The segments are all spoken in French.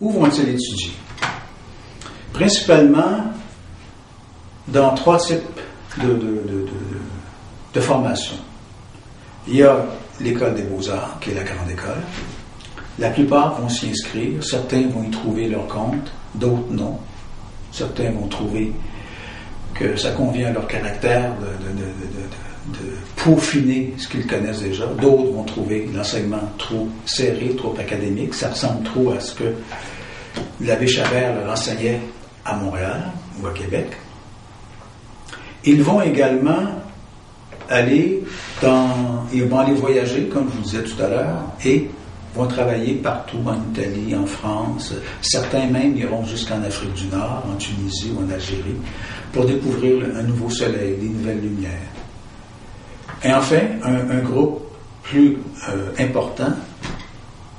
Où vont-ils étudier? Principalement dans 3 types de formation. Il y a l'école des beaux-arts, qui est la grande école. La plupart vont s'y inscrire. Certains vont y trouver leur compte, d'autres non. Certains vont trouver que ça convient à leur caractère de peaufiner ce qu'ils connaissent déjà. D'autres vont trouver l'enseignement trop serré, trop académique. Ça ressemble trop à ce que l'abbé Chabert leur enseignait à Montréal ou à Québec. Ils vont également ils vont aller voyager, comme je vous disais tout à l'heure, et vont travailler partout en Italie, en France. Certains même iront jusqu'en Afrique du Nord, en Tunisie ou en Algérie, pour découvrir un nouveau soleil, des nouvelles lumières. Et enfin, un groupe plus important,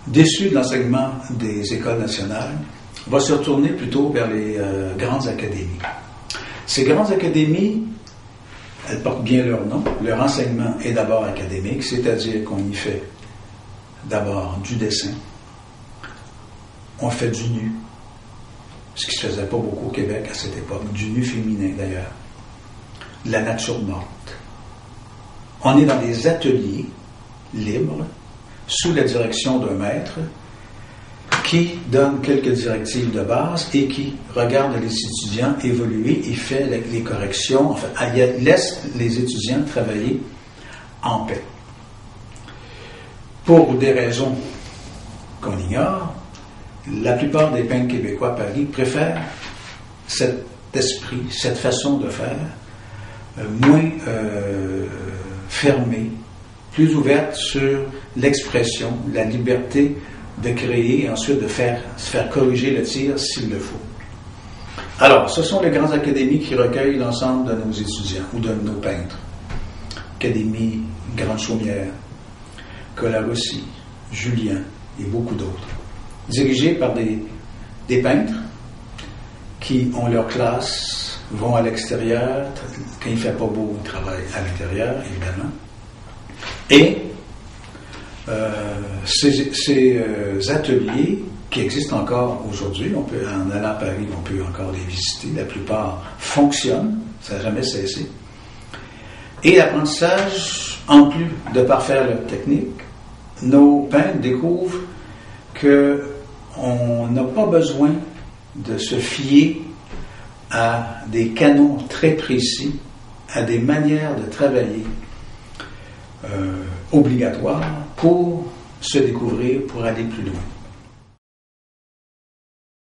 déçu de l'enseignement des écoles nationales, va se retourner plutôt vers les grandes académies. Ces grandes académies, elles portent bien leur nom. Leur enseignement est d'abord académique, c'est-à-dire qu'on y fait d'abord du dessin, on fait du nu, ce qui ne se faisait pas beaucoup au Québec à cette époque, du nu féminin d'ailleurs, de la nature morte. On est dans des ateliers libres, sous la direction d'un maître, qui donne quelques directives de base et qui regarde les étudiants évoluer et fait les corrections, enfin, laisse les étudiants travailler en paix. Pour des raisons qu'on ignore, la plupart des peintres québécois à Paris préfèrent cet esprit, cette façon de faire, moins fermée, plus ouverte sur l'expression, la liberté de créer et ensuite de se faire corriger le tir s'il le faut. Alors, ce sont les grandes académies qui recueillent l'ensemble de nos étudiants ou de nos peintres. Académie Grande Chaumière, Colarossi, Julien et beaucoup d'autres. Dirigés par des peintres qui ont leur classe, vont à l'extérieur, quand il ne fait pas beau, ils travaillent à l'intérieur, évidemment. Et ces ateliers qui existent encore aujourd'hui, en allant à Paris, on peut encore les visiter, la plupart fonctionnent, ça n'a jamais cessé. Et l'apprentissage, en plus de parfaire leur technique, nos peintres découvrent qu'on n'a pas besoin de se fier à des canons très précis, à des manières de travailler obligatoires pour se découvrir, pour aller plus loin.